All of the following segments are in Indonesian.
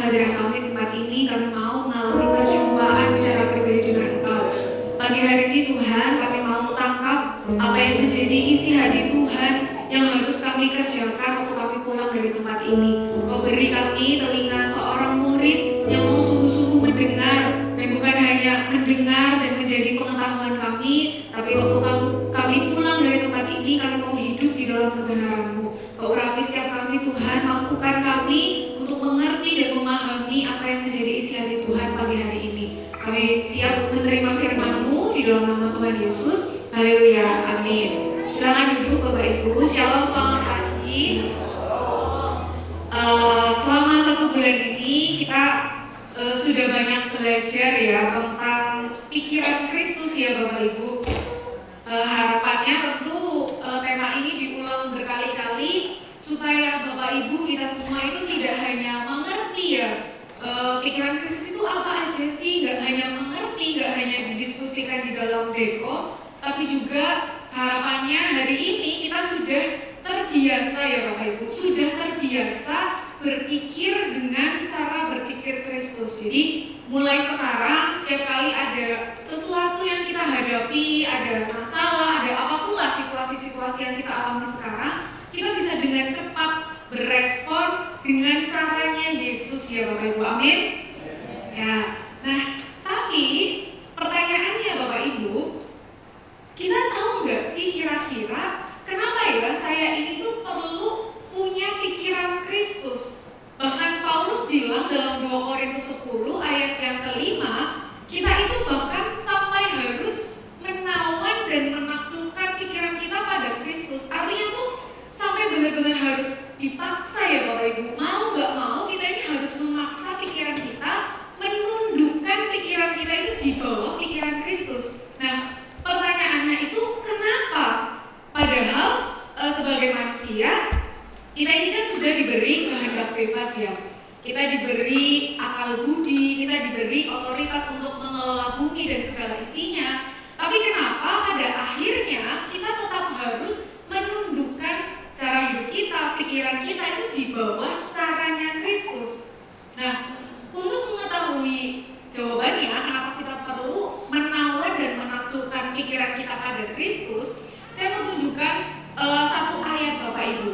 kehadiran kami di tempat ini, kami mau mengalami perjumpaan secara pribadi dengan Engkau. Pagi hari ini Tuhan, kami mau tangkap apa yang menjadi isi hati Tuhan yang harus kami kerjakan waktu kami pulang dari tempat ini. Kau beri kami telinga seorang murid yang mau sungguh-sungguh mendengar, dan bukan hanya mendengar dan menjadi pengetahuan kami, tapi waktu kami pulang dari tempat ini, kami mau hidup di dalam kebenaran-Mu. Kau urapi setiap kami Tuhan, mampukan kami untuk mengerti dan memahami apa yang menjadi isi hati Tuhan pagi hari ini. Kami siap menerima firman-Mu di dalam nama Tuhan Yesus. Haleluya, amin. Silakan duduk Bapak Ibu. Shalom, selamat pagi. Selama 1 bulan ini kita sudah banyak belajar ya tentang pikiran Kristus ya Bapak Ibu. Harapannya tentu tema ini diulang berkali-kali supaya Bapak Ibu kita semua itu tidak hanya mengerti ya pikiran Kristus itu apa aja sih, nggak hanya mengerti, nggak hanya didiskusikan di dalam deko, tapi juga harapannya hari ini kita sudah terbiasa ya Bapak Ibu, sudah terbiasa berpikir dengan cara berpikir Kristus. Jadi mulai sekarang setiap kali ada sesuatu yang kita hadapi, ada masalah, ada apapun lah situasi-situasi yang kita alami sekarang, kita bisa dengan cepat berespon dengan caranya Yesus ya Bapak Ibu, amin? Ya, nah tapi pertanyaannya Bapak Ibu, kita tahu nggak sih kira-kira kenapa ya saya ini tuh perlu punya pikiran Kristus? Bahkan Paulus bilang dalam 2 Korintus 10 ayat yang kelima, kita itu bahkan sampai harus menawan dan menaklukkan pikiran kita pada Kristus. Artinya tuh sampai benar-benar harus dipaksa ya Bapak Ibu. Mau nggak mau kita ini harus memaksa pikiran kita, menundukkan pikiran kita itu di bawah pikiran Kristus. Nah, pertanyaannya itu kenapa? Padahal sebagai manusia kita ini kan sudah diberi kehendak bebas ya. Kita diberi akal budi, kita diberi otoritas untuk mengelola bumi dan segala isinya. Tapi kenapa pada akhirnya kita tetap harus menundukkan cara hidup kita, pikiran kita itu di bawah caranya Kristus? Nah, untuk mengetahui jawabannya kenapa kita perlu menawan dan menaklukkan pikiran kita pada Kristus, saya menunjukkan satu ayat Bapak Ibu.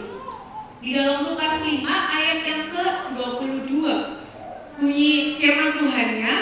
Di dalam Lukas 5 ayat yang ke-22 bunyi firman Tuhannya,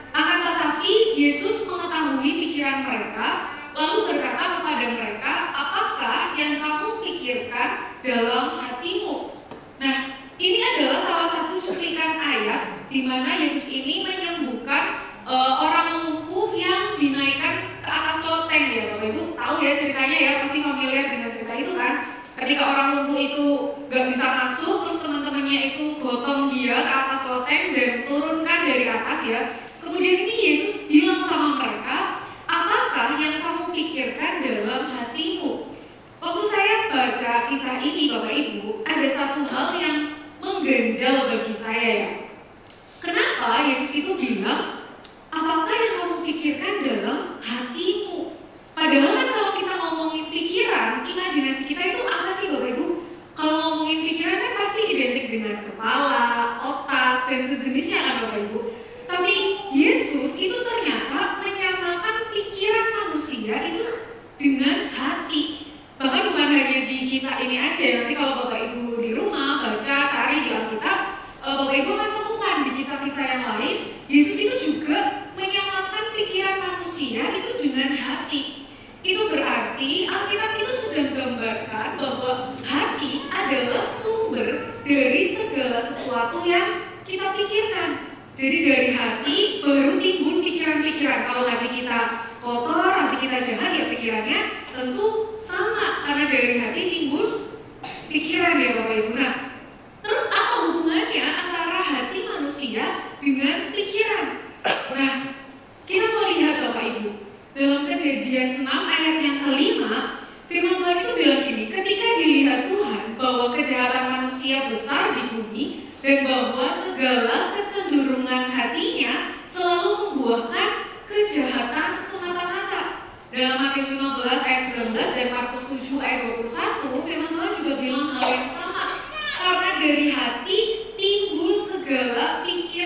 akan tetapi Yesus mengetahui pikiran mereka, lalu berkata kepada mereka, apakah yang kamu pikirkan dalam hatimu? Nah, ini adalah salah satu cuplikan ayat di mana Yesus ini menyembuhkan orang lumpuh yang dinaikkan ke atas loteng ya Bapak Ibu. Tahu ya ceritanya ya, pasti familiar dengan cerita itu kan. Ketika orang lumpuh itu gak bisa masuk, terus teman-temannya itu gotong dia ke atas loteng dan turunkan dari atas ya. Kemudian ini Yesus bilang sama mereka, apakah yang kamu pikirkan dalam hatimu? Waktu saya baca kisah ini Bapak Ibu, ada satu hal yang mengganjal bagi saya ya. Kenapa Yesus itu bilang, apakah yang kamu pikirkan dalam hatimu? Padahal kan kalau kita ngomongin pikiran, imajinasi kita itu apa sih Bapak Ibu? Kalau ngomongin pikiran kan pasti identik dengan kepala, otak, dan sejenisnya kan Bapak Ibu. Tapi Yesus itu ternyata menyamakan pikiran manusia itu dengan hati. Bahkan bukan hanya di kisah ini aja, nanti kalau Bapak Ibu di rumah baca, cari di Alkitab, Bapak Ibu akan temukan di kisah-kisah yang lain, Yesus itu juga menyamakan pikiran manusia itu dengan hati. Itu berarti Alkitab itu sudah menggambarkan bahwa hati adalah sumber dari segala sesuatu yang kita pikirkan. Jadi dari hati baru timbul pikiran-pikiran. Kalau hati kita kotor, hati kita jahat, ya pikirannya tentu sama. Karena dari hati timbul pikiran ya Bapak Ibu. Nah, terus apa hubungannya antara hati manusia dengan pikiran? Nah, kita mau lihat Bapak Ibu. Dalam Kejadian 6 ayat yang kelima, firman Tuhan itu bilang gini, ketika dilihat Tuhan bahwa kejahatan manusia besar di bumi dan bahwa segala kecenderungan hatinya selalu membuahkan kejahatan semata-mata. Dalam Matius 15 ayat 19 dan Markus 7 ayat 21, firman Tuhan juga bilang hal yang sama. Karena dari hati timbul segala pikiran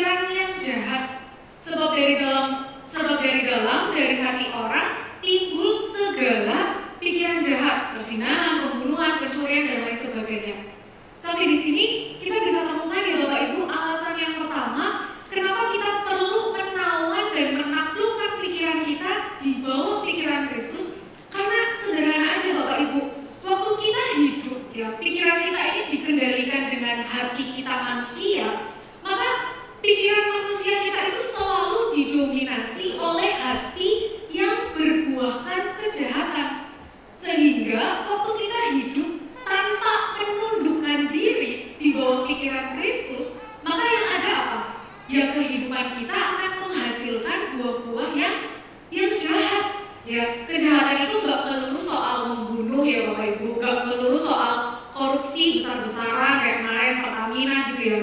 ya kehidupan kita akan menghasilkan buah-buah yang jahat. Ya, kejahatan itu nggak melulu soal membunuh ya Bapak Ibu, nggak melulu soal korupsi besar-besaran kayak kemarin Pertamina gitu ya.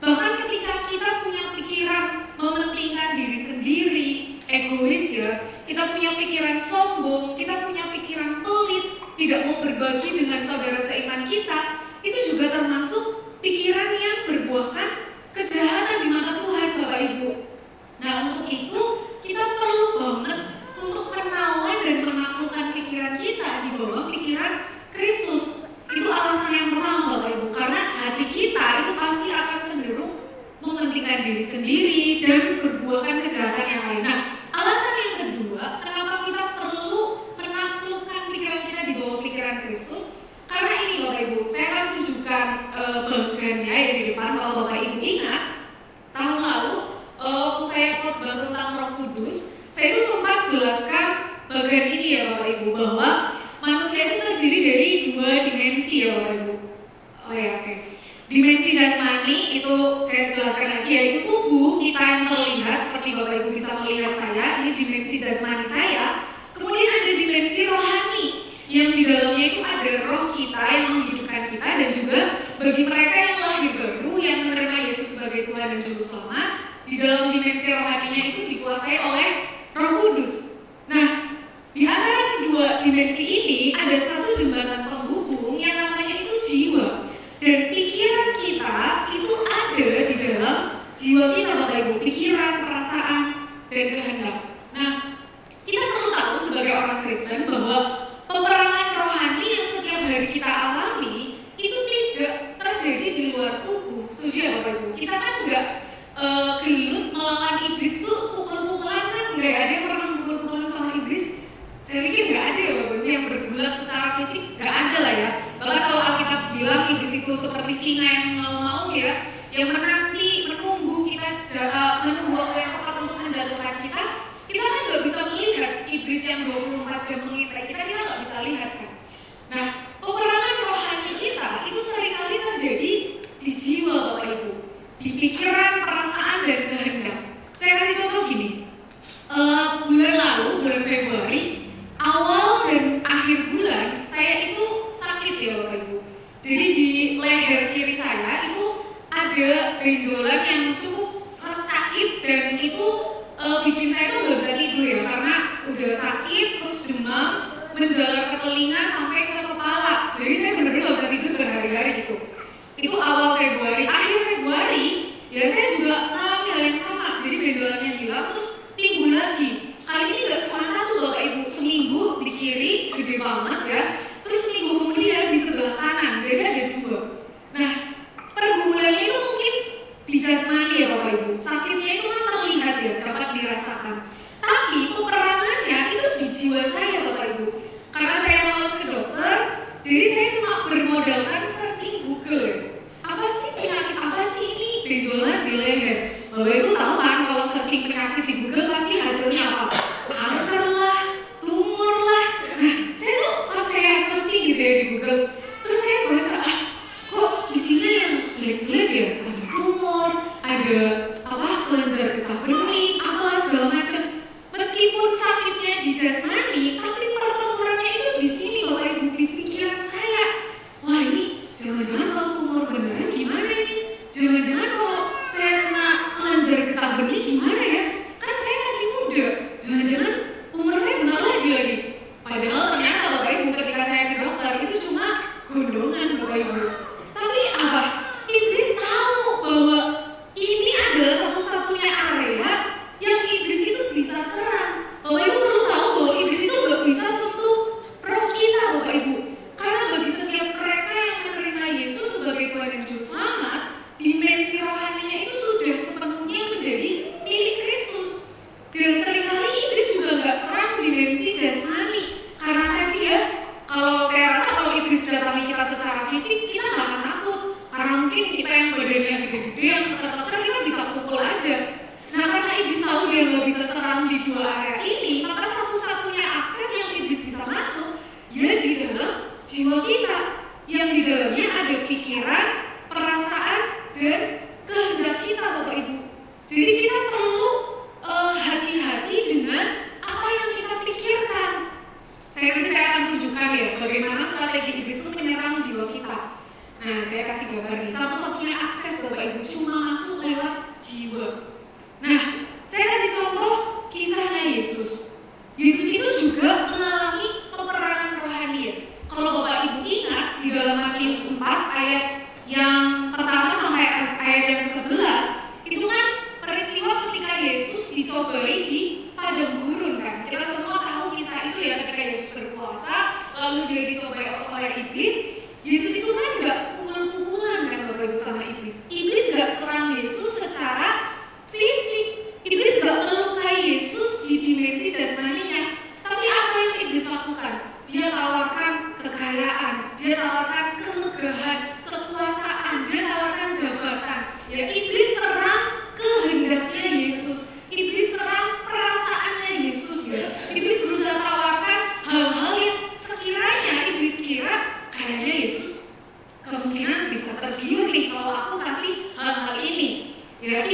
Bahkan ketika kita punya pikiran mementingkan diri sendiri, egois ya, kita punya pikiran sombong, kita punya pikiran pelit, tidak mau berbagi dengan saudara seiman kita, itu juga termasuk pikiran yang berbuahkan kejahatan di mata Tuhan Bapak Ibu. Nah, untuk itu kita perlu banget untuk menawan dan menaklukkan pikiran kita di bawah pikiran Kristus. Itu alasan yang pertama Bapak Ibu, karena hati kita itu pasti akan cenderung mementingkan diri sendiri dan berbuahkan kejahatan yang lain. Nah, alasan yang kedua, kenapa kita perlu menaklukkan pikiran kita di bawah pikiran Kristus? Karena ini Bapak Ibu, saya akan tunjukkan bagannya ya di depan. Kalau Bapak Ibu ingat, tahun lalu waktu saya khotbah tentang Roh Kudus, saya itu sempat jelaskan bagian ini ya Bapak Ibu, bahwa manusia itu terdiri dari dua dimensi ya Bapak Ibu. Oh ya, oke. Dimensi jasmani itu saya jelaskan lagi, yaitu tubuh kita yang terlihat seperti Bapak Ibu bisa melihat saya, ini dimensi jasmani saya. Kemudian ada dimensi rohani yang di dalamnya itu ada roh kita yang menghidupkan kita, dan juga bagi mereka yang lahir baru yang menerima Yesus sebagai Tuhan dan Juru Selamat, di dalam dimensi rohaninya itu dikuasai oleh Roh Kudus. Nah, di antara kedua dimensi ini ada satu jembatan penghubung yang namanya itu jiwa. Dan pikiran kita itu ada di dalam jiwa kita Bapak Ibu, pikiran, perasaan, dan kehendak. Nah, kita perlu tahu sebagai orang Kristen bahwa peperangan rohani yang setiap hari kita alami itu tidak terjadi di luar tubuh. Setuju ya Bapak Ibu? Kita kan enggak gelut melawan iblis tuh pukul-pukulan, kan enggak ada yang pernah pukul-pukulan sama iblis. Saya pikir enggak ada ya Bapak Ibu yang bergulat secara fisik, enggak ada lah ya. Bahkan kalau Alkitab bilang iblis itu seperti singa yang mau-mau ya, yang menanti, menunggu kita, menunggu waktu yang tepat untuk menjatuhkan kita. Kita kan nggak bisa melihat iblis yang 24 jam mengintai kita nggak bisa lihat kan. Nah, peperangan rohani kita itu seringkali terjadi di jiwa Bapak Ibu, di pikiran, perasaan, dan kehendak. Saya kasih contoh gini, bulan lalu, bulan Februari, awal dan akhir bulan, saya itu sakit ya Bapak Ibu. Jadi di leher kiri saya itu ada benjolan yang cukup sakit, dan itu bikin saya tuh nggak bisa tidur ya, karena udah sakit, terus demam, menjalar ke telinga sampai ke kepala. Jadi saya benar-benar nggak bisa tidur berhari-hari gitu. Itu awal Februari. Akhir Februari ya saya juga mengalami hal yang sama. Jadi benjolannya hilang terus timbul lagi. Kali ini nggak cuma satu Bapak Ibu, seminggu di kiri gede banget ya, terus seminggu kemudian di sebelah kanan, jadi ada dua. Nah, pergumulannya itu mungkin di jasmani ya Bapak Ibu, sakitnya itu kan terlihat ya, dapat dirasakan. Tapi peperangannya itu di jiwa saya Bapak Ibu. Karena saya malas ke dokter, jadi saya cuma bermodalkan searching Google. Apa sih penyakit apa sih ini benjolan di leher? Bapak Ibu tahu kan kalau searching penyakit di Google pasti hasilnya apa? Kanker lah, tumor lah. Nah, saya tuh pas saya searching gitu ya di Google, terus saya baca, kok isinya yang jelek-jelek ya? Ada tumor, ada kelenjar getah bening, apa segala macam. Meskipun sakitnya di jasmani, tapi pertempurannya itu di sini Bapak Ibu, di pikiran saya. Wah, ini jangan-jangan kalau tumor beneran gimana nih? Jangan-jangan kalau saya kena kelenjar getah bening gimana ya? Kan saya masih muda. Jangan-jangan umur saya bentar lagi. Padahal ternyata Bapak Ibu ketika saya ke dokter itu cuma gondongan Bapak Ibu. Tapi apa? Iblis tahu bahwa ini adalah satu-satunya area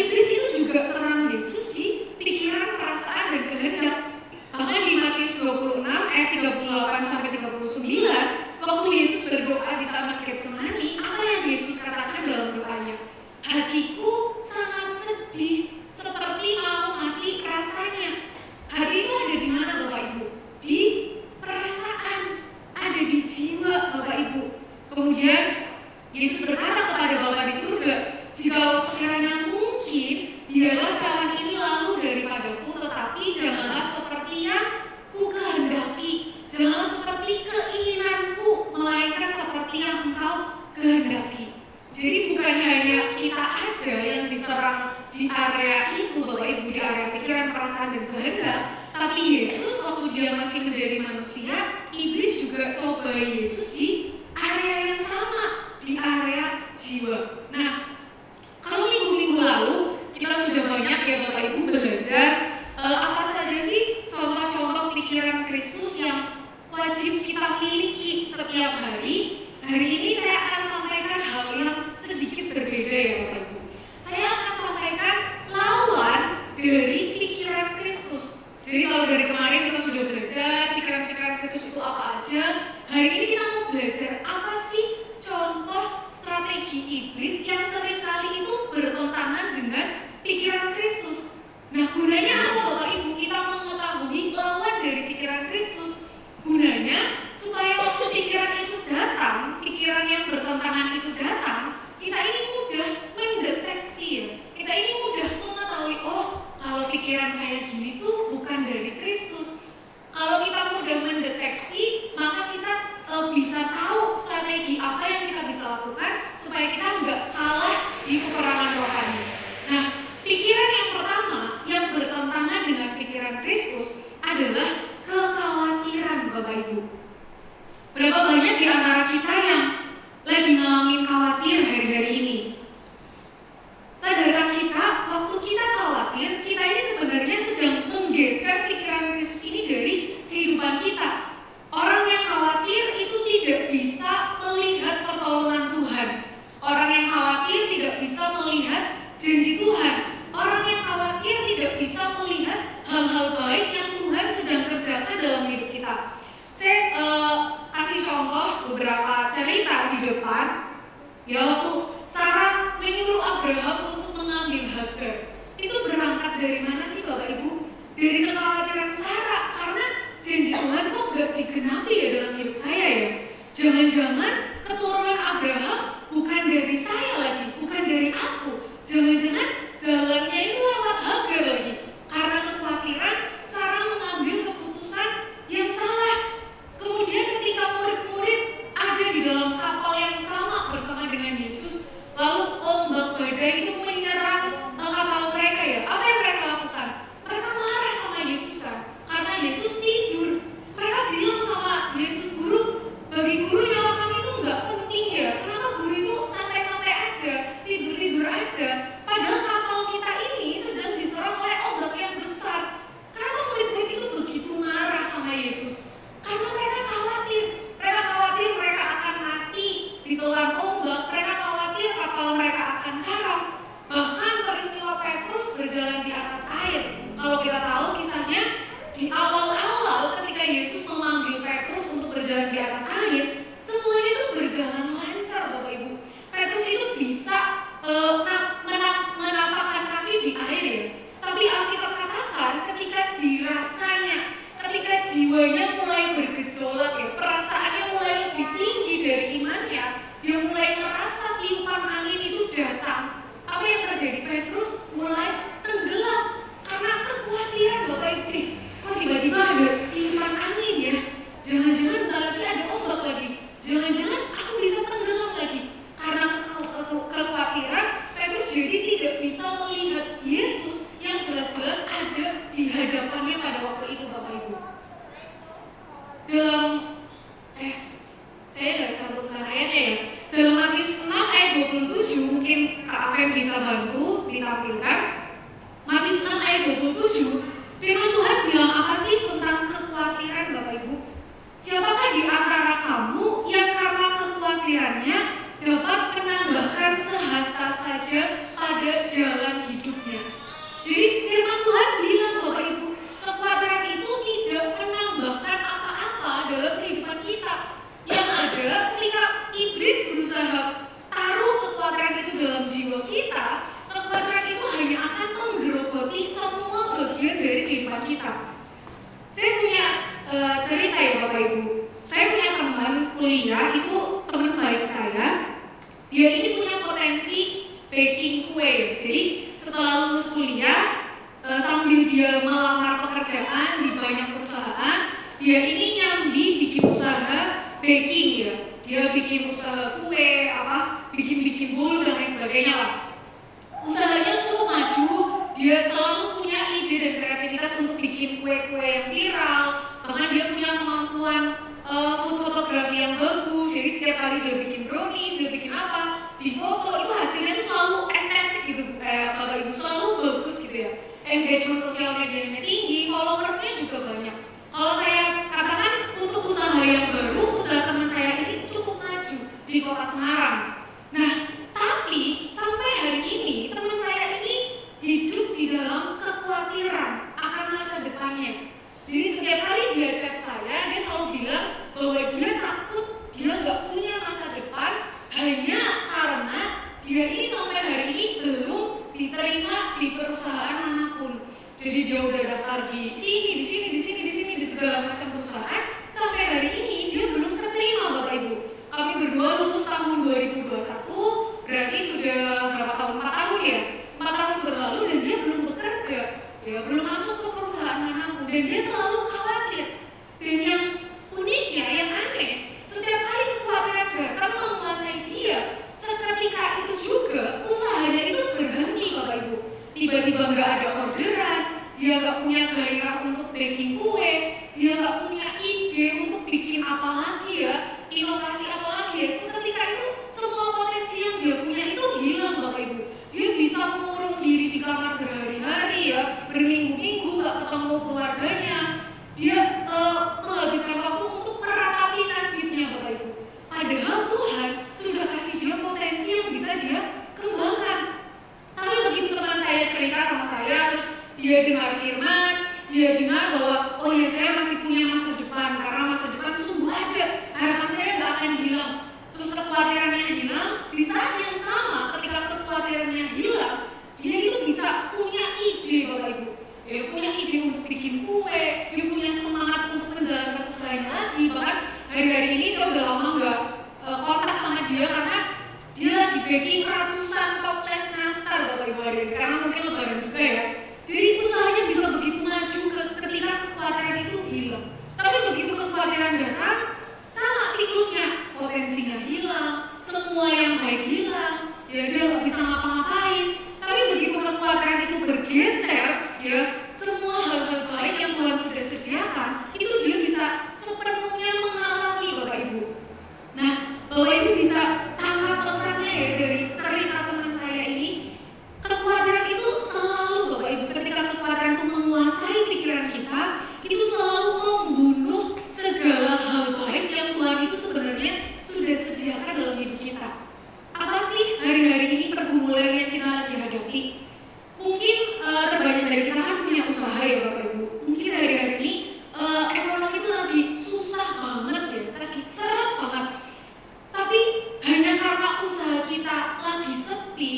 iblis itu juga serang Yesus di pikiran, perasaan, dan kehendak. Bahkan di Matius 26 ayat 38 sampai 39, waktu Yesus berdoa di Taman Getsemani, apa yang Yesus katakan dalam doanya? Hatiku sangat sedih, seperti mau mati rasanya. Hati itu ada di mana Bapak Ibu? Di perasaan, ada di jiwa Bapak Ibu. Kemudian Yesus berkata kepada Bapa di surga, jikalau sekiranya mungkin, biarlah cawan ini lalu daripadaku, tetapi janganlah seperti yang ku kehendaki, janganlah seperti keinginanku, melainkan seperti yang engkau kehendaki. Jadi bukan hanya kita aja yang diserang di area itu Bapak Ibu, di area pikiran, perasaan, dan kehendak, tapi Yesus waktu dia masih menjadi manusia, iblis juga coba Yesus di area yang sama, di area jiwa. Nah, kalau minggu-minggu lalu kita sudah banyak ya Bapak Ibu belajar apa saja sih contoh-contoh pikiran Kristus yang wajib kita miliki setiap hari. Hari ini saya akan sampaikan hal yang sedikit berbeda ya Bapak Ibu. Saya akan sampaikan lawan dari pikiran Kristus. Jadi kalau dari kemarin kita sudah belajar pikiran-pikiran Kristus itu apa aja, hari ini kita mau belajar apa sih contoh strategi iblis yang seringkali itu bertentangan dengan pikiran Kristus. Nah, gunanya apa Bapak Ibu kita mengetahui lawan dari pikiran Kristus? Gunanya supaya waktu pikiran itu datang, pikiran yang bertentangan itu datang, kita ini mudah mendeteksi ya. Kita ini mudah mengetahui, oh kalau pikiran kayak gini tuh bukan dari Kristus. Kalau kita mudah mendeteksi, maka kita bisa tahu strategi apa yang kita bisa lakukan supaya kita nggak kalah di peperangan rohani. Nah, pikiran yang pertama yang bertentangan dengan pikiran Kristus adalah kekhawatiran Bapak Ibu. Berapa banyak di antara kita yang lagi ngalamin khawatir hari-hari ini? Sadarkah kita, waktu kita khawatir, kita ini sebenarnya sedang menggeser pikiran Kristus ini dari kehidupan kita. Orang yang khawatir itu tidak bisa melihat pertolongan Tuhan. Orang yang khawatir tidak bisa melihat janji Tuhan. Orang yang khawatir tidak bisa melihat hal-hal baik yang Tuhan sedang kerjakan dalam hidup kita. Saya kasih contoh beberapa cerita di depan. Ya, waktu Sarah menyuruh Abraham untuk mengambil Hagar, itu berangkat dari mana sih Bapak Ibu? Dari kekhawatiran Sarah, karena janji Tuhan kok gak digenapi ya dalam hidup saya ya. Jangan-jangan keturunan Abraham bukan dari saya lagi, bukan dari aku. Jangan-jangan jalannya itu lewat Hagar lagi. Karena kekhawatiran, Sarah mengambil keputusan yang salah. Kemudian ketika murid-murid ada di dalam kapal yang sama bersama dengan Yesus, lalu ombak badai itu menyerang kapal mereka ya. Apa yang mereka lakukan? Mereka marah sama Yesus kan, karena Yesus tidur. Mereka bilang sama Yesus, guru, bagi guru nyawa kami itu nggak penting ya. Kenapa dia ini nyambi bikin usaha baking ya. Dia bikin usaha kue, bikin bolu dan lain sebagainya lah. Usahanya cukup maju, dia selalu punya ide dan kreativitas untuk bikin kue-kue yang viral. Bahkan dia punya kemampuan fotografi yang bagus. Jadi setiap kali dia bikin brownies, dia bikin apa, di foto itu hasilnya tuh selalu estetik gitu, Bapak Ibu, selalu bagus gitu ya. Engagement sosial medianya tinggi, followersnya juga banyak. Kalau saya katakan untuk usaha yang baru, usaha teman saya ini cukup maju di Kota Semarang. Nah, tapi sampai hari ini teman saya ini hidup di dalam kekhawatiran akan masa depannya. Jadi setiap kali dia chat saya, dia selalu bilang bahwa dia takut dia nggak punya masa depan hanya karena dia ini sampai hari ini belum diterima di perusahaan manapun. Jadi dia udah daftar di sini, di segala macam perusahaan, sampai hari ini dia belum keterima, Bapak Ibu. Kami berdua lulus tahun 2021, berarti sudah berapa tahun? 4 tahun ya? 4 tahun berlalu dan dia belum bekerja, ya belum masuk ke perusahaan manapun, dan dia selalu khawatir. Dan yang uniknya, yang aneh, setiap kali kekhawatiran datang menguasai dia, seketika itu juga usahanya itu berhenti, Bapak Ibu. Tiba-tiba nggak ada orderan, dia nggak punya gairah untuk baking kue, dia nggak punya ide untuk bikin apa lagi ya, inovasi apa lagi ya. Seketika itu semua potensi yang dia punya itu hilang, Bapak Ibu. Dia bisa mengurung diri di kamar berhari-hari ya, berminggu-minggu nggak ketemu keluarganya. Dia menghabiskan waktu untuk meratapi nasibnya, Bapak Ibu. Padahal Tuhan sudah kasih dia potensi yang bisa dia kembangkan. Tapi begitu teman saya cerita sama saya, terus dia dengar firman, dia dengar bahwa oh ya saya masih punya masa depan, karena masa depan sungguh ada, harapan saya nggak akan hilang. Terus kekhawatirannya hilang, di saat yang sama ketika kekhawatirannya hilang, dia itu bisa punya ide, Bapak Ibu. Dia punya ide untuk bikin kue, dia punya semangat untuk menjalankan usahanya lagi. Bahkan hari-hari ini saya udah lama nggak kontak sama dia karena dia lagi baking ratusan toples nastar, Bapak Ibu, hari ini, karena mungkin lebaran juga ya. Jadi usahanya bisa begitu maju ketika kekhawatiran itu hilang. Tapi begitu kekhawatiran datang, sama siklusnya, potensinya hilang, semua yang baik hilang, ya dia nggak bisa ngapa-ngapain. Tapi begitu kekhawatiran itu bergeser, ya semua hal-hal baik yang Tuhan sudah sediakan, itu dia bisa sepenuhnya mengalami, Bapak Ibu. Nah, Bapak Ibu bisa tangkap pesannya ya dari cerita teman saya ini. Kekhawatiran itu selalu, Bapak Ibu, ketika kekhawatiran itu menguasai pikiran kita, itu selalu membunuh segala hal baik yang Tuhan itu sebenarnya sudah sediakan dalam hidup kita. Apa sih hari-hari ini pergumulan yang kita lagi hadapi? Mungkin terbanyak dari kita kan punya usaha ya, Bapak Ibu. Mungkin hari-hari ini ekonomi itu lagi susah banget ya, lagi seret banget. Tapi hanya karena usaha kita lagi sepi,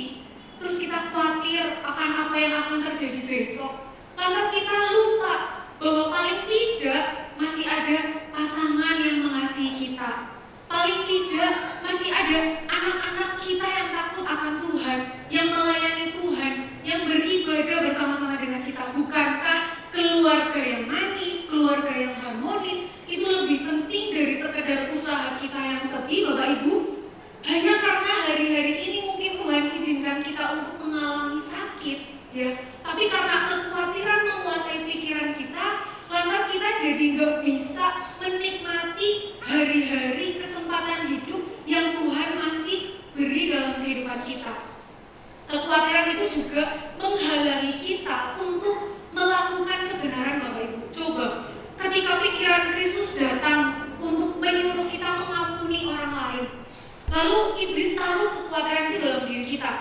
terus kita khawatir akan apa yang akan terjadi besok, lantas kita lupa bahwa paling tidak masih ada pasangan yang mengasihi kita. Paling tidak masih ada anak-anak kita yang takut akan Tuhan, yang melayani Tuhan, yang beribadah bersama-sama dengan kita. Bukankah keluarga yang manis, keluarga yang harmonis itu lebih penting dari sekedar usaha kita yang sepi, Bapak Ibu? Hanya karena hari-hari ini mungkin Tuhan izinkan kita untuk mengalami sakit, ya. Tapi karena kekhawatiran menguasai pikiran kita, lantas kita jadi nggak bisa menikmati hari-hari kesempatan hidup yang Tuhan masih beri dalam kehidupan kita. Kekhawatiran itu juga menghalangi kita untuk melakukan kebenaran, Bapak Ibu. Coba, ketika pikiran Kristus datang untuk menyuruh kita mengampuni orang lain, lalu iblis taruh kekhawatiran itu dalam diri kita.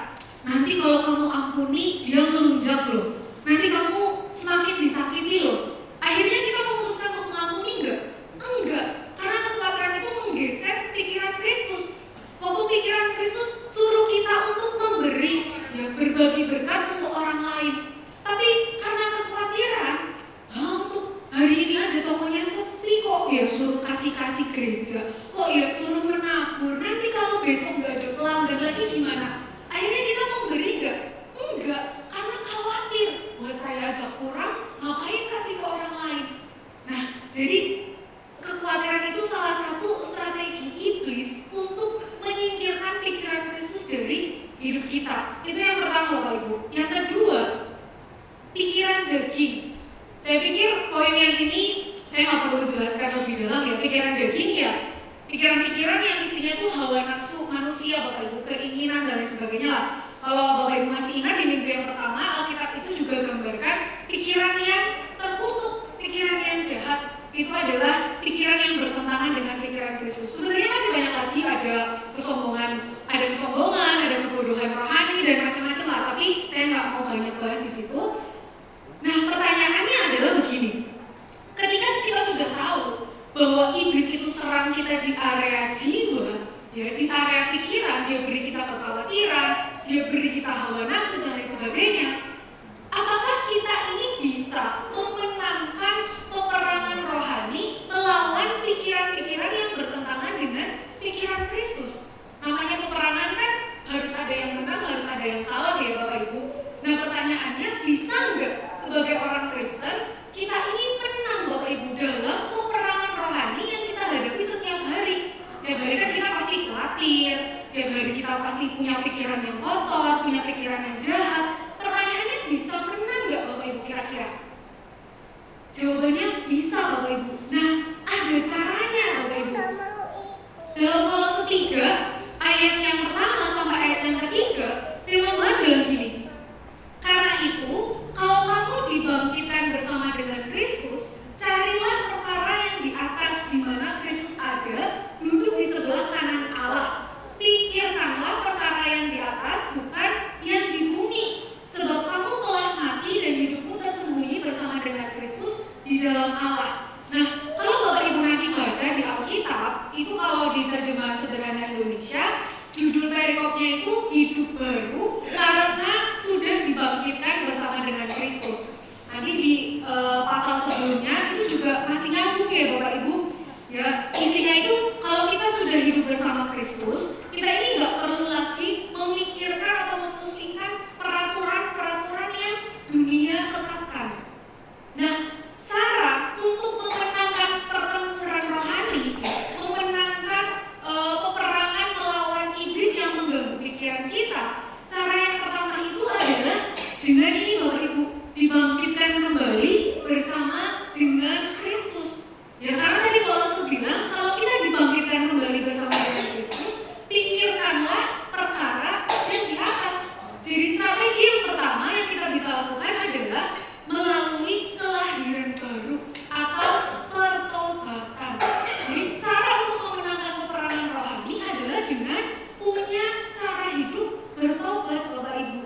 Nanti kalau kamu ampuni, dia ngelunjak loh. Nanti kamu semakin disakiti loh. Akhirnya kita memutuskan untuk mengampuni enggak? Enggak, karena kekhawatiran itu menggeser pikiran Kristus. Waktu pikiran Kristus suruh kita untuk memberi, ya berbagi berkat, daging. Saya pikir poin yang ini saya nggak perlu jelaskan lebih dalam ya. Pikiran daging ya pikiran-pikiran yang isinya tuh hawa nafsu manusia, Bapak Ibu, keinginan dan lain sebagainya lah. Kalau Bapak Ibu masih ingat di minggu yang pertama, Alkitab itu juga gambarkan pikiran yang terkutuk, pikiran yang jahat. Itu adalah pikiran yang bertentangan dengan pikiran Kristus. Sebenarnya masih banyak lagi, ada kesombongan, ada kebodohan rohani dan macam-macam lah. Tapi saya nggak mau banyak bahas di situ. Nah, pertanyaannya adalah begini: ketika kita sudah tahu bahwa iblis itu serang kita di area jiwa, ya, di area pikiran, dia beri kita kekhawatiran, dia beri kita hawa nafsu dan lain sebagainya. Apakah kita ini bisa memenangkan peperangan rohani melawan pikiran-pikiran yang bertentangan dengan pikiran Kristus? Namanya peperangan kan harus ada yang menang, harus ada yang kalah ya Bapak Ibu. Nah, pertanyaannya, bisa nggak sebagai orang Kristen kita ini menang Bapak Ibu dalam peperangan rohani yang kita hadapi setiap hari? Setiap hari kan kita pasti khawatir, setiap hari kita pasti punya pikiran yang kotor, punya pikiran yang jahat. Pertanyaannya, bisa menang nggak Bapak Ibu kira-kira? Jawabannya bisa Bapak Ibu. Nah, ada caranya Bapak Ibu. Dalam Kolose 3 ayat yang pertama sampai ayat yang ketiga, firman Tuhan bilang gini: karena itu, kalau kamu dibangkitkan bersama dengan Kristus, carilah perkara yang di atas, di mana Kristus ada, duduk di sebelah kanan Allah. Pikirkanlah perkara yang di atas, bukan yang di bumi. Sebab kamu telah mati dan hidupmu tersembunyi bersama dengan Kristus di dalam Allah. Nah, kalau Bapak Ibu nanti baca di Alkitab, itu kalau di terjemahan sederhana Indonesia, judul perikopnya itu hidup baru karena sudah dibangkitkan bersama dengan Kristus. Nanti di pasal sebelumnya itu juga masih nyambung ya Bapak Ibu. Ya, isinya itu kalau kita sudah hidup bersama Kristus, kita ini nggak perlu lagi memikirkan atau memusingkan peraturan-peraturan yang dunia tetapkan. Nah, cara untuk memenangkan pertempuran rohani, memenangkan peperangan melawan iblis yang mengganggu pikiran kita, cara yang pertama itu adalah dengan ini Bapak Ibu, dibangkitkan kembali bersama dengan Kristus. Ya, karena tadi Paulus bilang kalau kita dibangkitkan kembali bersama dengan Kristus, pikirkanlah perkara yang di atas. Jadi strategi yang pertama yang kita bisa lakukan adalah melalui kelahiran baru atau pertobatan. Jadi cara untuk memenangkan peperangan rohani adalah dengan punya cara hidup bertobat Bapak Ibu.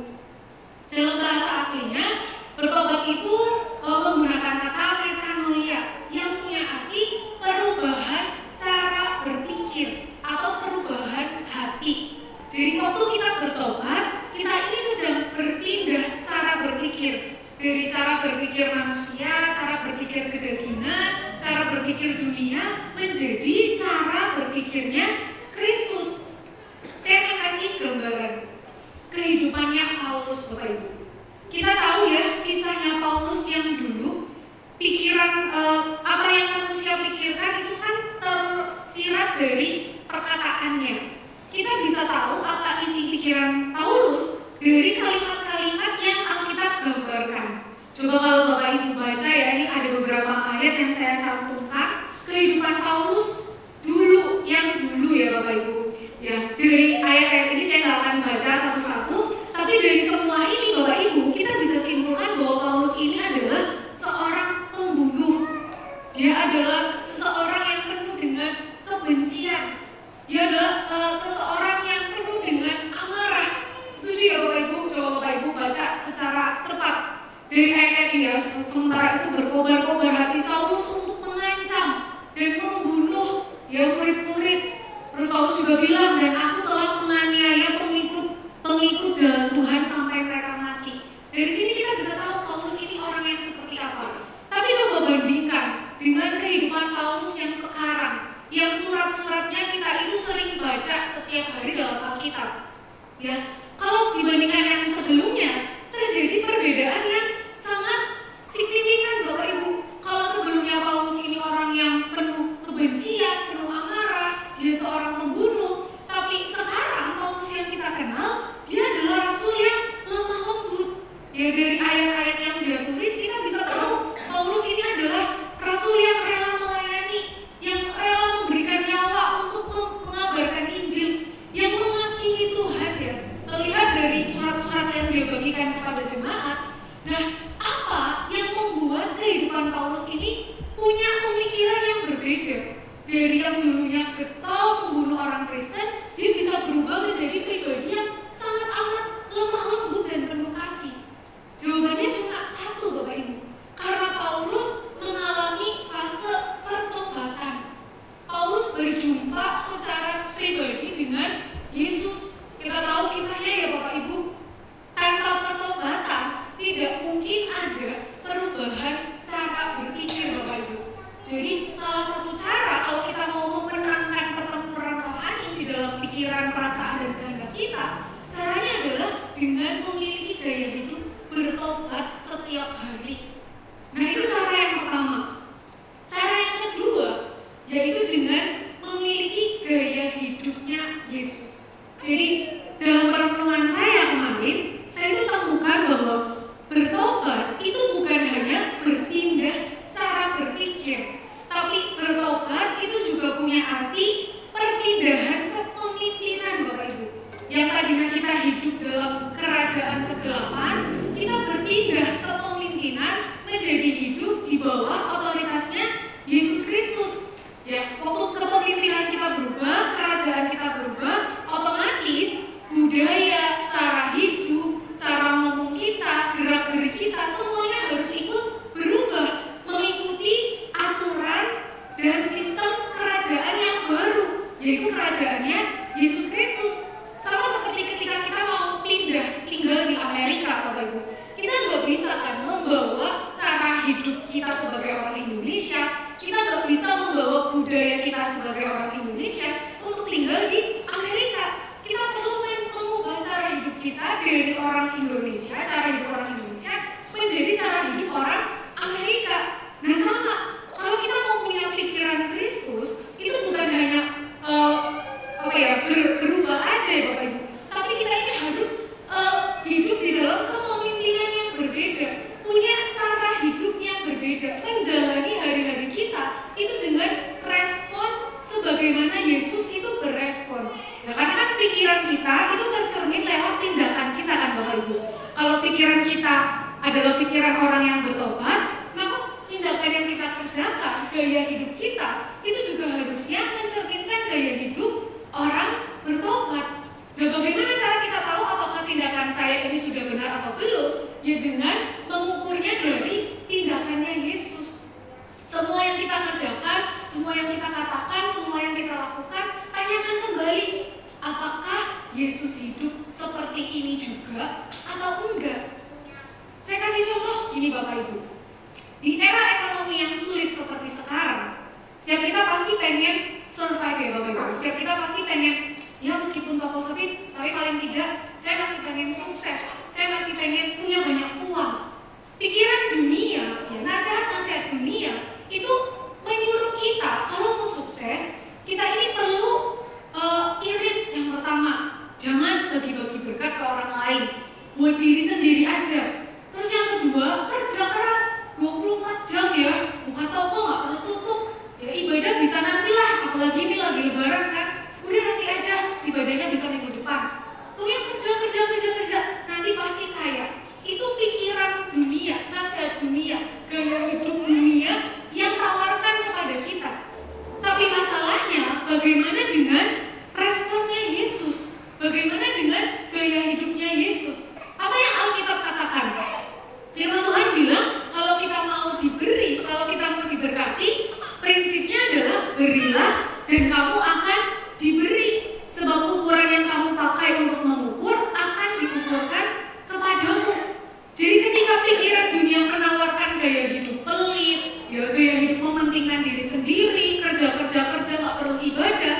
Dalam bahasa aslinya, bertobat itu menggunakan kata metanoia yang punya arti perubahan cara berpikir atau perubahan hati. Jadi waktu kita bertobat, kita ini sedang berpindah cara berpikir. Dari cara berpikir manusia, cara berpikir kedagingan, cara berpikir dunia, menjadi cara berpikirnya Kristus. Saya akan kasih gambaran kehidupannya Paulus Bapak Ibu. Kita tahu ya kisahnya Paulus yang dulu, pikiran apa yang manusia pikirkan itu kan tersirat dari perkataannya. Kita bisa tahu apa isi pikiran Paulus dari kalimat-kalimat yang Alkitab gambarkan. Coba kalau Bapak Ibu baca ya, ini ada beberapa ayat yang saya cantumkan kehidupan Paulus dulu, yang dulu ya Bapak Ibu. Ya, dari ayat-ayat ini saya nggak akan baca satu-satu, tapi dari semua ini Bapak Ibu, kita bisa simpulkan bahwa Paulus ini adalah seorang pembunuh. Dia adalah seseorang yang penuh dengan kebencian. Dia adalah seseorang yang penuh dengan amarah. Setuju ya Bapak Ibu? Coba Bapak Ibu baca secara cepat dari ayat-ayat ini ya. Sementara itu berkobar-kobar hati Saulus untuk mengancam dan membunuh ya murid-murid. Terus Paulus juga bilang, dan aku telah menganiaya pengikut jalan Tuhan sampai mereka mati. Dari sini kita bisa tahu Paulus ini orang yang seperti apa. Tapi coba bandingkan dengan kehidupan Paulus yang sekarang, yang surat-suratnya kita itu sering baca setiap hari dalam Alkitab. Ya, kalau dibandingkan yang sebelumnya, terjadi perbedaan yang sangat signifikan Bapak Ibu. Kalau sebelumnya Paulus ini orang yang penuh kebencian, penuh amarah, dia seorang pembunuh, tapi sekarang Paulus yang kita kenal, dia adalah rasul yang lemah lembut. Ya, dari ayat-ayat yang dia tulis kita setiap hari. Nah, itu cara yang pertama. Cara yang kedua yaitu dengan memiliki gaya hidupnya Yesus. Jadi dalam perenungan saya kemarin, saya itu temukan bahwa bertobat itu bukan hanya berpindah cara berpikir, tapi bertobat itu juga punya arti perpindahan kepemimpinan, Bapak Ibu. Yang tadinya kita hidup dalam kerajaan kegelapan, kita berpindah kepemimpinan menjadi hidup di bawah otoritasnya Yesus Kristus. Ya, waktu kepemimpinan kita berubah, kerajaan kita berubah, otomatis budaya, cara hidup, cara ngomong kita, gerak-gerik kita, semuanya harus ikut berubah, mengikuti aturan dan sistem kerajaan yang baru, yaitu kerajaannya Yesus Kristus. Sama seperti ketika kita mau pindah tinggal di Amerika, Bapak Ibu, kita nggak bisa kan membawa cara hidup kita sebagai orang Indonesia, kita nggak bisa membawa budaya kita sebagai orang Indonesia untuk tinggal di Amerika. Kita perlu mengubah cara hidup kita dari orang Indonesia, cara hidup orang Indonesia menjadi cara hidup orang Amerika. Nah, sama, kalau kita mau punya pikiran Kristus, itu bukan hanya berubah aja ya Bapak Ibu, tapi kita ini harus hidup di dalam kepemimpinan yang berbeda, punya cara hidup yang berbeda, menjalani hari-hari kita itu dengan respon sebagaimana Yesus itu berespon. Ya, karena kan pikiran kita itu tercermin lewat tindakan kita kan Bapak Ibu. Kalau pikiran kita adalah pikiran orang yang bertobat, maka tindakan yang kita kerjakan, gaya hidup kita itu juga harusnya mencerminkan gaya hidup orang bertobat. Nah, bagaimana cara kita tahu apakah tindakan saya ini sudah benar atau belum? Ya dengan mengukurnya dari tindakannya Yesus. Semua yang kita kerjakan, semua yang kita katakan, semua yang kita lakukan, tanyakan kembali, apakah Yesus hidup seperti ini juga atau enggak? Saya kasih contoh gini Bapak Ibu. Di era ekonomi yang sulit seperti sekarang, setiap kita pasti pengen survive ya Bapak Ibu. Setiap kita pasti pengen, ya meskipun toko sepi, tapi paling tidak saya masih pengen sukses. Saya masih pengen punya banyak uang. Pikiran dunia, ya, nasihat-nasihat dunia itu menyuruh kita kalau mau sukses, kita ini perlu irit. Yang pertama, jangan bagi-bagi berkat ke orang lain, buat diri sendiri aja. Terus yang kedua, kerja keras 24 jam ya, buka toko nggak perlu tutup. Ya ibadah bisa nantilah, apalagi ini lagi lebaran kan. Udah nanti aja, ibadahnya bisa minggu depan. Pokoknya kerja, nanti pasti kaya. Itu pikiran dunia, nasihat dunia, gaya hidup dunia yang tawarkan kepada kita. Tapi masalahnya, bagaimana dengan responnya Yesus? Bagaimana dengan gaya hidupnya Yesus? Apa yang Alkitab katakan? Firman Tuhan bilang, kalau kita mau diberi, kalau kita mau diberkati, prinsipnya adalah berilah dan kamu akan diberi. Sebab ukuran yang kamu pakai untuk mengukur akan diukurkan kepadamu. Jadi ketika pikiran dunia menawarkan gaya hidup pelit, ya gaya hidup mementingkan diri sendiri, kerja nggak perlu ibadah,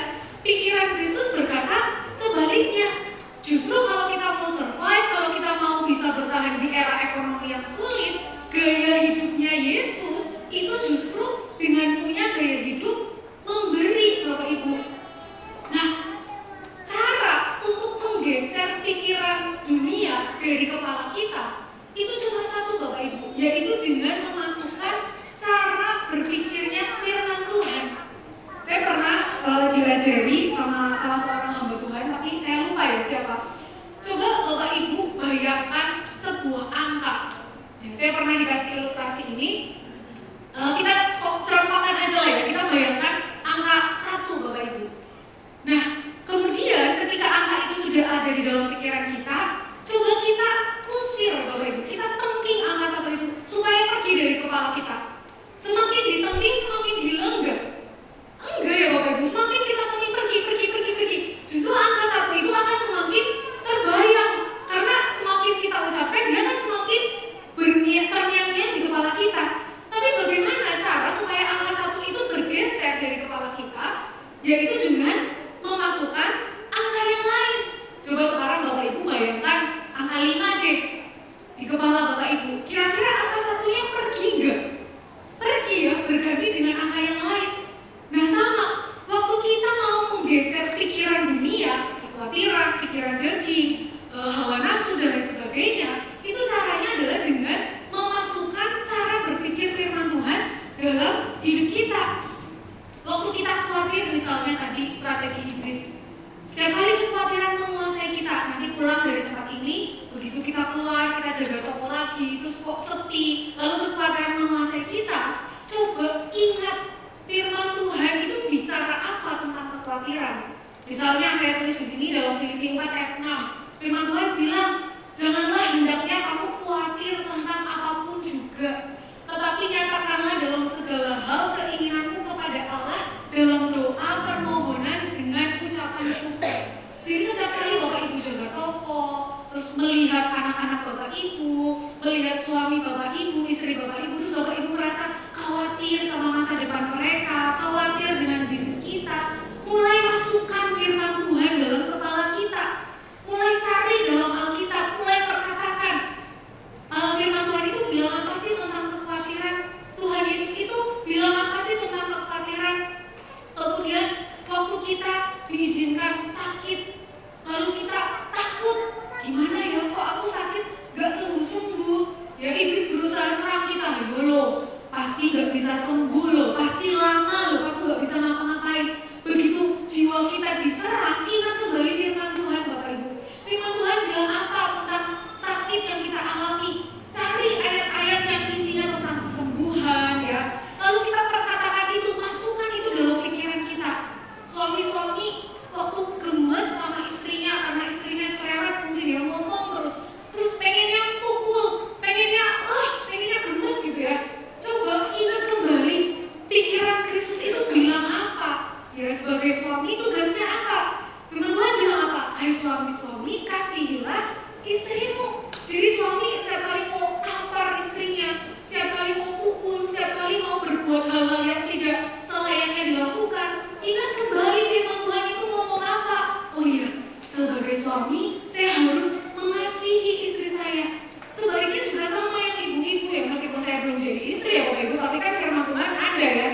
pikiran Kristus berkata sebaliknya. Justru kalau kita mau survive, kalau kita mau bisa bertahan di era ekonomi yang sulit, gaya hidupnya Yesus itu justru dengan punya gaya hidup memberi Bapak Ibu. Nah, cara untuk menggeser pikiran dunia dari kepala kita itu cuma satu Bapak Ibu, yaitu dengan memasukkan cara berpikirnya firman Tuhan. Saya pernah diajari sama salah seorang hamba Tuhan, tapi saya lupa ya siapa. Coba Bapak Ibu bayangkan sebuah angka. Ya, saya pernah dikasih ilustrasi ini. Kita serempakan aja lah ya, kita bayangkan angka 1 Bapak Ibu. Nah, kemudian ketika angka itu sudah ada di dalam pikiran kita, coba kita usir Bapak Ibu, kita tengking angka 1 itu supaya pergi dari kepala kita. Semakin ditengking, semakin hilang enggak? Enggak ya Bapak Ibu, semakin kita tengking pergi. Justru angka 1 itu akan semakin terbayang, karena semakin kita ucapkan, dia akan semakin terngiang-ngiang di kepala kita. Tapi bagaimana cara supaya angka 1 itu bergeser dari kepala kita? Yaitu dengan memasukkan angka yang lain. Coba sekarang Bapak Ibu bayangkan sepi, lalu kekhawatiran menguasai kita, coba ingat firman Tuhan itu bicara apa tentang kekhawatiran. Misalnya saya tulis di sini dalam Filipi 4 ayat 6, firman Tuhan bilang, janganlah hendaknya kamu khawatir tentang apapun juga, tetapi nyatakanlah dalam segala hal keinginanmu kepada Allah dalam doa permohonan dengan ucapan syukur. Jadi setiap kali Bapak Ibu jaga toko, terus melihat anak-anak Bapak Ibu, melihat suami Bapak Ibu, istri Bapak Ibu, terus Bapak Ibu merasa khawatir sama masa depan mereka, khawatir dengan bisnis kita, mulai masukkan firman Tuhan dalam kepala kita, mulai cari dalam Alkitab, mulai perkatakan firman Tuhan itu bilang apa sih tentang kekhawatiran, Tuhan Yesus itu bilang apa sih tentang kekhawatiran. Kemudian waktu kita diizinkan sakit, lalu kita takut, gimana ya kok aku sakit gak sembuh-sembuh, ya iblis berusaha serang kita, loh pasti gak bisa sembuh loh, pasti lama loh, kamu gak bisa ngapa-ngapain. Begitu jiwa kita diserang, ingat kembali firman Tuhan Bapak Ibu. Firman Tuhan bilang apa tentang sakit yang kita alami, cari ayat-ayat yang isinya tentang kesembuhan ya, lalu kita perkatakan itu, masukkan itu dalam pikiran kita. Suami-suami waktu gemes sama istrinya karena istrinya cerewet mungkin ya, ngomong terus pengennya pukul, pengennya gemes gitu ya. Coba ingat kembali pikiran Kristus itu bilang apa ya, sebagai suami tugasnya apa. Firman Tuhan bilang apa? Hai suami-suami, kasihilah istrimu. Jadi suami setiap kali mau tampar istrinya, setiap kali mau pukul, setiap kali mau berbuat hal-hal yang tidak selayaknya dilakukan, ingat kembali firman Tuhan itu ngomong apa. Oh iya, sebagai suami saya harus mengasihi istri saya. Sebaliknya juga sama yang ibu-ibu ya, meskipun saya belum jadi istri ya Bapak Ibu, tapi kan firman Tuhan ada ya.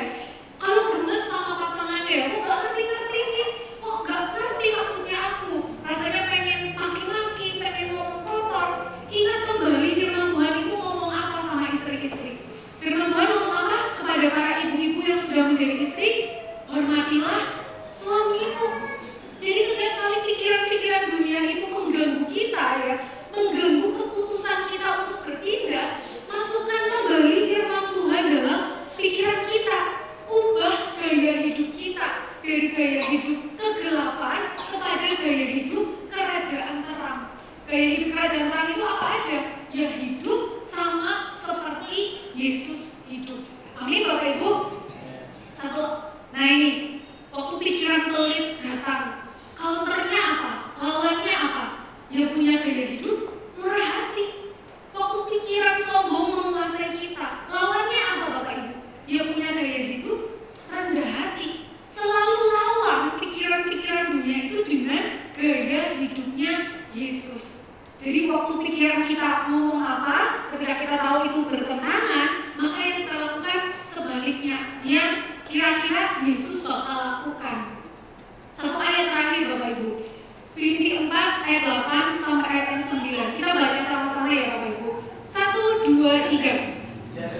Kalau gemes sama pasangannya ya, kok gak ngerti-ngerti sih, kok gak ngerti maksudnya aku, rasanya pengen maki-maki, pengen ngomong kotor. Ingat kembali firman Tuhan itu ngomong apa sama istri-istri. Firman Tuhan ngomong apa kepada para ibu-ibu yang sudah menjadi istri? Hormatilah suamimu. Jadi setiap kali pikiran-pikiran dunia itu mengganggu kita ya, mengganggu keputusan kita untuk bertindak, masukkan kembali firman Tuhan dalam pikiran kita. Ubah gaya hidup kita dari gaya hidup kegelapan kepada gaya hidup kerajaan terang. Gaya hidup kerajaan terang itu apa aja? Ya hidup sama seperti Yesus hidup. Amin Bapak Ibu. Satu. Nah ini, waktu pikiran pelit datang, counternya apa? Lawannya apa? Ya punya gaya hidup murah hati. Waktu pikiran sombong menguasai kita, lawannya apa Bapak Ibu? Ya punya gaya hidup rendah hati. Selalu lawan pikiran-pikiran dunia itu dengan gaya hidupnya Yesus. Jadi waktu pikiran kita ngomong apa, ketika kita tahu itu bertentangan, maka yang kita lakukan sebaliknya, yang kira-kira Yesus bakal lakukan. Satu ayat terakhir Bapak Ibu, Filipi 4 ayat 8 sampai ayat 9. Kita baca sama-sama ya Bapak Ibu. 1, 2, 3.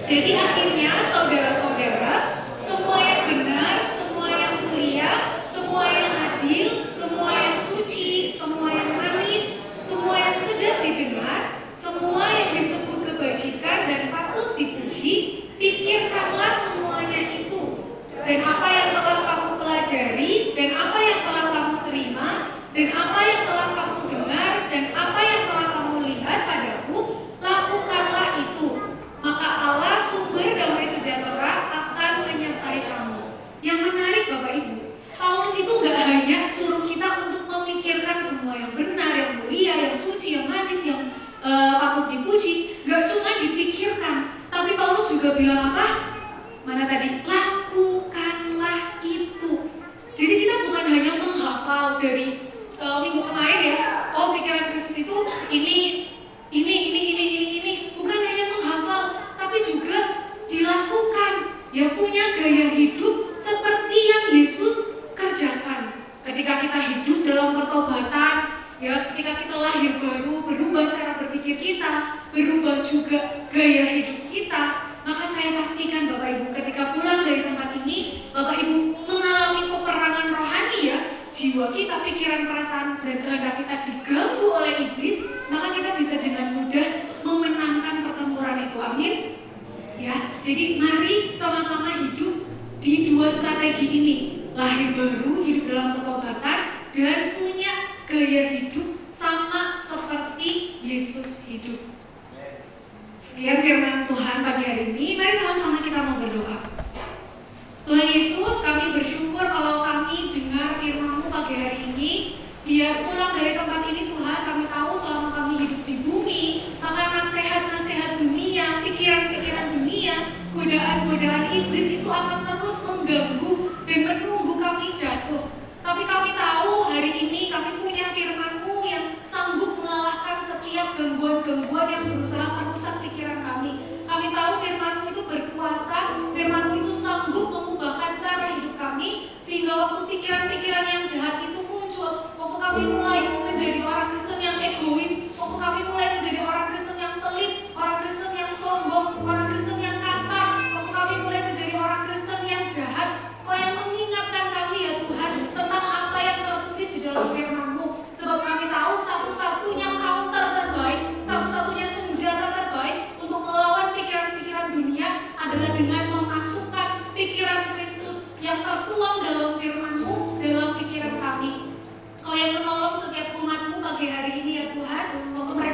Jadi akhirnya saudara-saudara, semua yang benar, semua yang mulia, semua yang adil, semua yang suci, semua yang manis, semua yang sedap didengar, semua yang disebut kebajikan dan patut dipuji, pikirkanlah semuanya itu. Dan apa yang telah kamu pelajari, dan apa yang telah kamu terima, dan apa yang telah kamu dengar, dan apa yang telah kamu lihat padaku, lakukanlah itu. Maka Allah sumber damai sejahtera akan menyertai kamu. Yang menarik Bapak Ibu, Paulus itu gak hanya suruh kita untuk memikirkan semua yang benar, yang mulia, yang suci, yang manis, yang patut dipuji. Gak cuma dipikirkan, tapi Paulus juga bilang apa? Mana tadi? Lakukanlah itu. Jadi kita bukan hanya menghafal dari minggu kemarin ya, oh pikiran Kristus itu ini. Bukan hanya menghafal, tapi juga dilakukan. Ya punya gaya hidup seperti yang Yesus kerjakan. Ketika kita hidup dalam pertobatan, ya ketika kita lahir baru, berubah cara berpikir kita, berubah juga gaya hidup kita, maka saya pastikan Bapak Ibu ketika pulang Amin. Ya, jadi mari sama-sama hidup di dua strategi ini. Lahir baru, hidup dalam pertobatan, dan punya gaya hidup sama seperti Yesus hidup. Sekian firman Tuhan pagi hari ini. Mari sama-sama kita mau berdoa. Tuhan Yesus, kami bersyukur kalau kami dengar firman-Mu pagi hari ini. Biar pulang dari tempat ini Tuhan, kami tahu selama kami hidup di bumi, maka nasihat-nasihat dunia, pikiran-pikiran dunia, godaan-godaan iblis itu akan terus mengganggu dan menunggu kami jatuh. Tapi kami tahu hari ini kami punya firman-Mu yang sanggup mengalahkan setiap gangguan-gangguan yang berusaha merusak pikiran kami. Kami tahu firman-Mu itu berkuasa, firman-Mu itu sanggup mengubahkan cara hidup kami, sehingga waktu pikiran-pikiran yang jahat itu muncul, waktu kami mulai menjadi orang Kristen yang egois, waktu kami mulai menjadi orang Kristen yang pelit, orang Kristen yang sombong, orang Kristen yang kasar, waktu kami mulai menjadi orang Kristen yang jahat, Kau yang mengingatkan kami ya Tuhan tentang apa yang tertulis di dalam firman-Mu. Sebab kami tahu satu-satunya counter terbaik, satu-satunya senjata terbaik untuk melawan pikiran-pikiran dunia adalah dengan memasukkan pikiran Kristus yang tertuang dalam firman-Mu dalam pikiran kami. Kau yang menolong setiap umat-Mu pagi hari ini ya Tuhan, waktu mereka